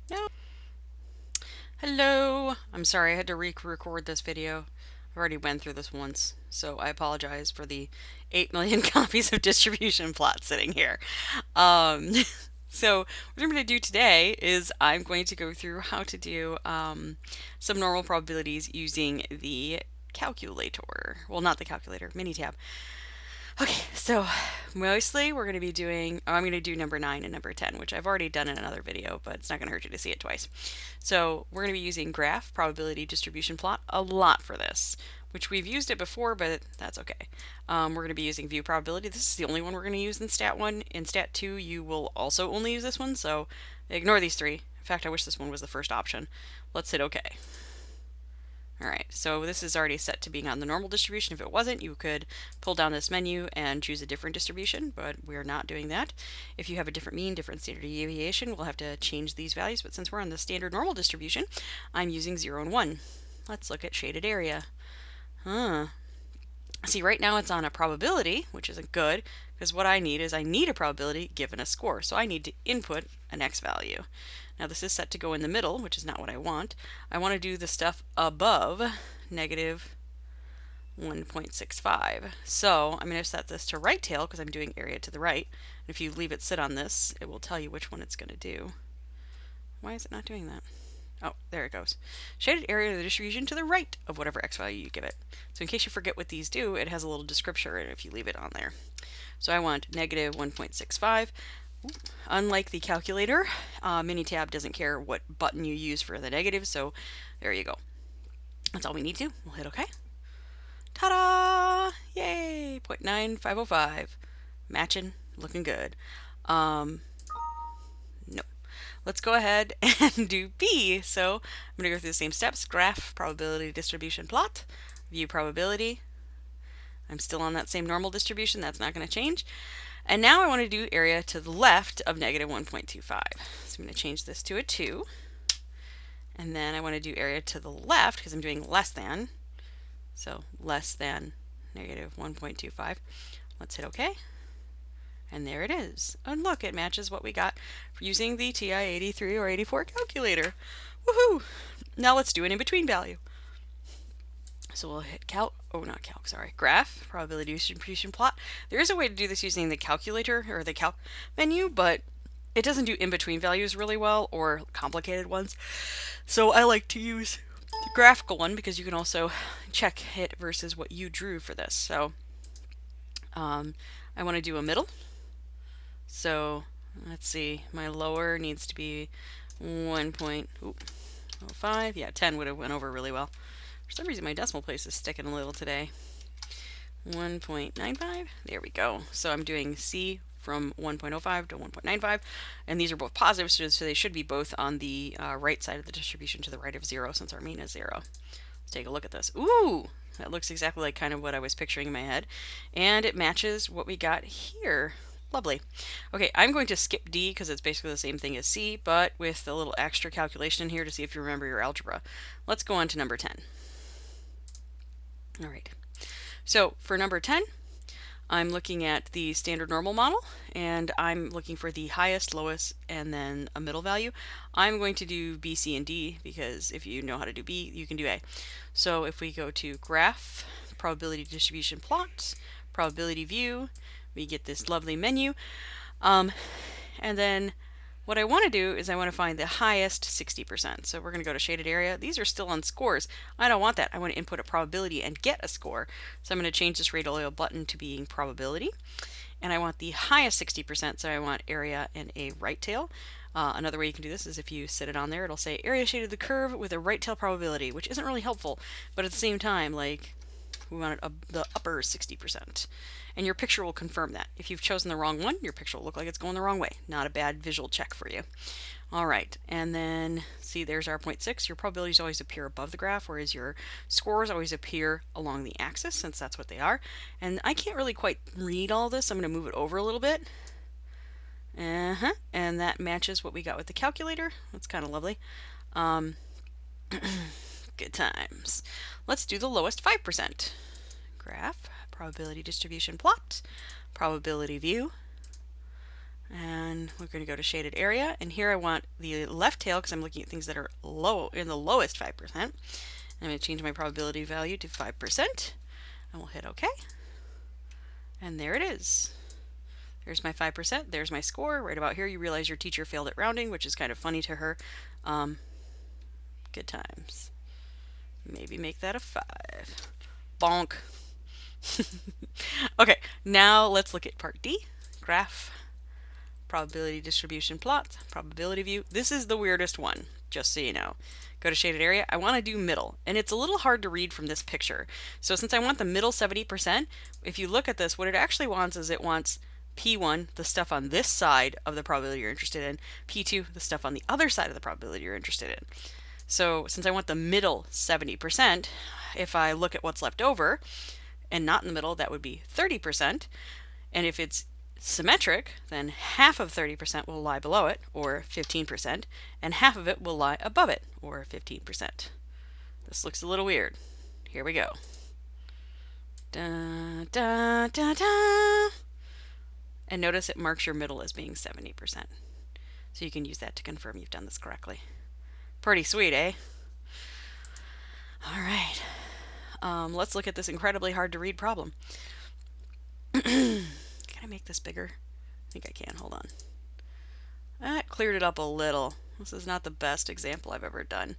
No. Hello. I'm sorry I had to re-record this video. I've already went through this once, so I apologize for the 8 million copies of distribution plot sitting here. Um, so what I'm going to do today is I'm going to go through how to do some normal probabilities using the calculator. Well, not the calculator, Minitab. Okay, so mostly we're going to be doing, I'm going to do number 9 and number 10, which I've already done in another video, but it's not going to hurt you to see it twice. So we're going to be using graph probability distribution plot a lot for this, which we've used it before, but that's okay. We're going to be using view probability. This is the only one we're going to use in Stat 1. In Stat 2, you will also only use this one, so ignore these three. In fact, I wish this one was the first option. Let's hit OK. Alright, so this is already set to being on the normal distribution. If it wasn't, you could pull down this menu and choose a different distribution, but we're not doing that. If you have a different mean, different standard deviation, we'll have to change these values, but since we're on the standard normal distribution, I'm using 0 and 1. Let's look at shaded area. See, right now it's on a probability, which isn't good, because what I need is I need a probability given a score, so I need to input an x value. Now this is set to go in the middle, which is not what I want. I want to do the stuff above negative 1.65. So I'm going to set this to right tail because I'm doing area to the right. And if you leave it sit on this, it will tell you which one it's going to do. Why is it not doing that? Oh, there it goes. Shaded area of the distribution to the right of whatever x value you give it. So in case you forget what these do, it has a little descriptor if you leave it on there. So I want negative 1.65. Unlike the calculator, Minitab doesn't care what button you use for the negative, so there you go. That's all we need to do. We'll hit OK. Ta-da! Yay! 0.9505. Matching, looking good. No. Let's go ahead and do B. So I'm going to go through the same steps. Graph, probability distribution plot, view probability. I'm still on that same normal distribution. That's not going to change. And now I want to do area to the left of negative 1.25. So I'm going to change this to a 2. And then I want to do area to the left because I'm doing less than. So less than negative 1.25. Let's hit OK. And there it is. And look, it matches what we got for using the TI-83 or 84 calculator. Woohoo! Now let's do an in-between value. So we'll hit graph, probability distribution plot. There is a way to do this using the calculator or the calc menu, but it doesn't do in-between values really well or complicated ones. So I like to use the graphical one because you can also check it versus what you drew for this. So I want to do a middle. So let's see, my lower needs to be 1.05. Yeah, 10 would have went over really well. For some reason, my decimal place is sticking a little today. 1.95. There we go. So I'm doing C from 1.05 to 1.95, and these are both positive, so they should be both on the right side of the distribution to the right of 0, since our mean is 0. Let's take a look at this. Ooh, that looks exactly like kind of what I was picturing in my head, and it matches what we got here. Lovely. Okay, I'm going to skip D because it's basically the same thing as C, but with a little extra calculation in here to see if you remember your algebra. Let's go on to number 10. All right. So for number 10, I'm looking at the standard normal model, and I'm looking for the highest, lowest, and then a middle value. I'm going to do B, C, and D because if you know how to do B, you can do A. So if we go to graph, probability distribution plot, probability view, we get this lovely menu. And then what I want to do is I want to find the highest 60%. So we're going to go to shaded area. These are still on scores. I don't want that. I want to input a probability and get a score. So I'm going to change this radial button to being probability. And I want the highest 60%, so I want area and a right tail. Another way you can do this is if you set it on there, it'll say area shaded the curve with a right tail probability, which isn't really helpful, but at the same time, like, we want it the upper 60%. And your picture will confirm that. If you've chosen the wrong one, your picture will look like it's going the wrong way. Not a bad visual check for you. All right, and then see, there's our 0.6. Your probabilities always appear above the graph, whereas your scores always appear along the axis, since that's what they are. And I can't really quite read all this. I'm going to move it over a little bit. And that matches what we got with the calculator. That's kind of lovely. Good times. Let's do the lowest 5%. Graph, probability distribution plot, probability view. And we're going to go to shaded area, and here I want the left tail because I'm looking at things that are low in the lowest 5%. I'm going to change my probability value to 5%, and we'll hit OK. And there it is. There's my 5%. There's my score. Right about here, you realize your teacher failed at rounding, which is kind of funny to her. Good times. Maybe make that a 5. Bonk. Okay, now let's look at part D. Graph, probability distribution plot, probability view. This is the weirdest one, just so you know. Go to shaded area. I want to do middle, and it's a little hard to read from this picture. So since I want the middle 70%, if you look at this, what it actually wants is it wants P1, the stuff on this side of the probability you're interested in, P2, the stuff on the other side of the probability you're interested in. So since I want the middle 70%, if I look at what's left over and not in the middle, that would be 30%. And if it's symmetric, then half of 30% will lie below it, or 15%, and half of it will lie above it, or 15%. This looks a little weird. Here we go. Da, da, da, da. And notice it marks your middle as being 70%. So you can use that to confirm you've done this correctly. Pretty sweet, eh? All right. Let's look at this incredibly hard to read problem. Can I make this bigger? I think I can. Hold on. That cleared it up a little. This is not the best example I've ever done.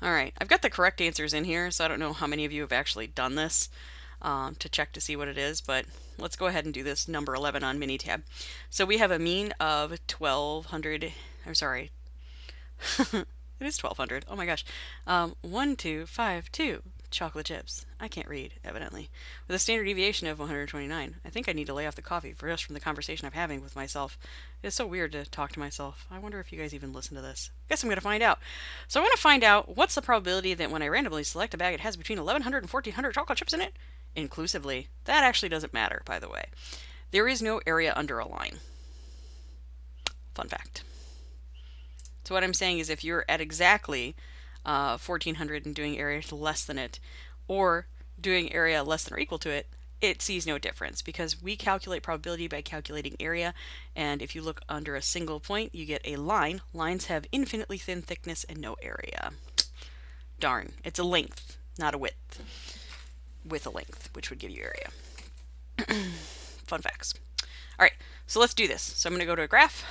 All right. I've got the correct answers in here, so I don't know how many of you have actually done this to check to see what it is, but let's go ahead and do this number 11 on Minitab. So we have a mean of 1,200. I'm sorry. It is 1,200. Oh my gosh. 1252 chocolate chips. I can't read, evidently. With a standard deviation of 129. I think I need to lay off the coffee just from the conversation I'm having with myself. It's so weird to talk to myself. I wonder if you guys even listen to this. Guess I'm going to find out. So I want to find out what's the probability that when I randomly select a bag, it has between 1,100 and 1,400 chocolate chips in it, inclusively. That actually doesn't matter, by the way. There is no area under a line. Fun fact. So what I'm saying is if you're at exactly 1,400 and doing area less than it, or doing area less than or equal to it, it sees no difference because we calculate probability by calculating area, and if you look under a single point, you get a line. Lines have infinitely thin thickness and no area. Darn, it's a length, not a width. With a length, which would give you area. Fun facts. All right, so let's do this. So I'm going to go to a graph,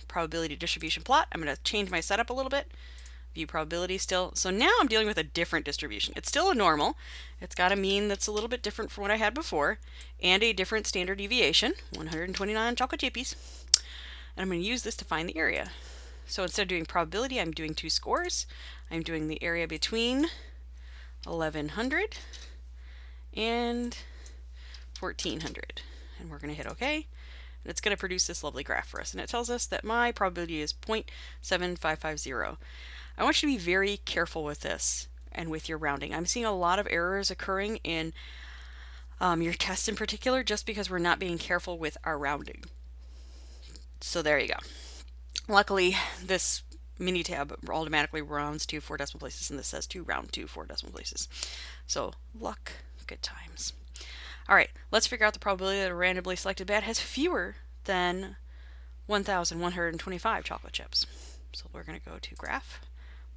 probability distribution plot. I'm going to change my setup a little bit. View probability still. So now I'm dealing with a different distribution. It's still a normal. It's got a mean that's a little bit different from what I had before, and a different standard deviation, 129 chocolate chippies. And I'm going to use this to find the area. So instead of doing probability, I'm doing two scores. I'm doing the area between 1,100 and 1,400. And we're going to hit OK. And it's going to produce this lovely graph for us. And it tells us that my probability is 0.7550. I want you to be very careful with this and with your rounding. I'm seeing a lot of errors occurring in your tests in particular just because we're not being careful with our rounding. So there you go. Luckily, this Minitab automatically rounds to 4 decimal places, and this says to round to 4 decimal places. So luck, good times. All right, let's figure out the probability that a randomly selected bag has fewer than 1,125 chocolate chips. So we're going to go to graph,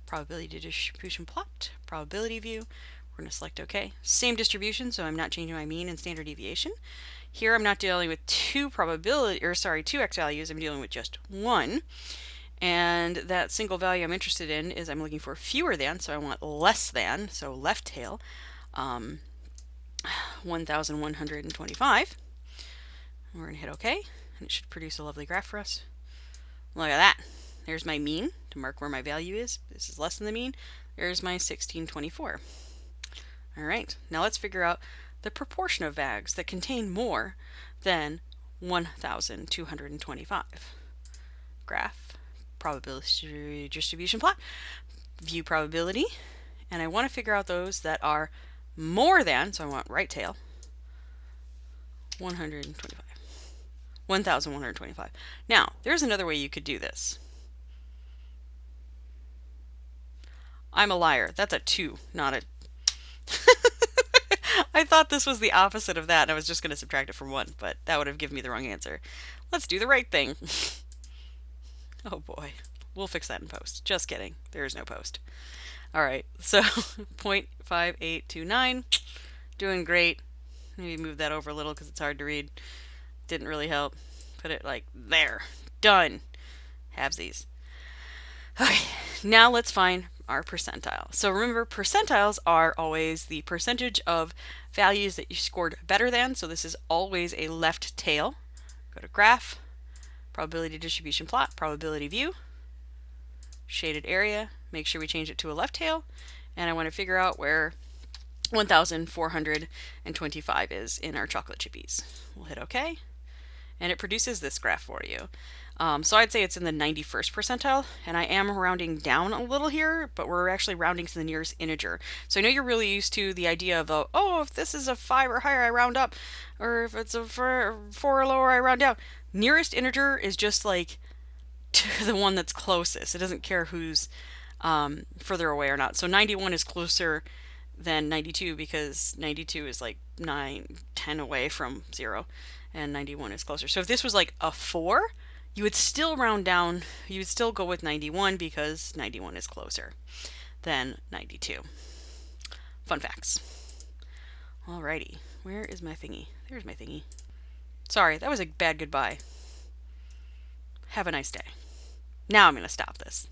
probability distribution plot, probability view. We're going to select OK. Same distribution, so I'm not changing my mean and standard deviation. Here I'm not dealing with two x values, I'm dealing with just one. And that single value I'm interested in is I'm looking for fewer than, so I want less than, so left tail, 1,125. We're going to hit OK, and it should produce a lovely graph for us. Look at that. There's my mean to mark where my value is. This is less than the mean. There's my 1624. All right, now let's figure out the proportion of bags that contain more than 1,225. Graph, probability distribution plot, view probability, and I want to figure out those that are more than, so I want right tail, 1,125. Now, there's another way you could do this. I'm a liar. That's a 2, not a... I thought this was the opposite of that, and I was just going to subtract it from 1, but that would have given me the wrong answer. Let's do the right thing. Oh boy. We'll fix that in post. Just kidding. There is no post. All right, so 0.5829, doing great. Maybe move that over a little because it's hard to read. Didn't really help. Put it like there. Done. Halvesies. Okay, now let's find our percentile. So remember, percentiles are always the percentage of values that you scored better than. So this is always a left tail. Go to graph, probability distribution plot, probability view, shaded area. Make sure we change it to a left tail. And I want to figure out where 1,425 is in our chocolate chippies. We'll hit OK. And it produces this graph for you. So I'd say it's in the 91st percentile, and I am rounding down a little here, but we're actually rounding to the nearest integer. So I know you're really used to the idea of, oh, if this is a 5 or higher, I round up, or if it's a 4 or lower, I round down. Nearest integer is just like to the one that's closest. It doesn't care who's further away or not. So 91 is closer than 92 because 92 is like 9, 10 away from 0, and 91 is closer. So if this was like a 4, you would still round down. You would still go with 91 because 91 is closer than 92. Fun facts. Alrighty, where is my thingy? There's my thingy. Sorry, that was a bad goodbye. Have a nice day. Now I'm going to stop this.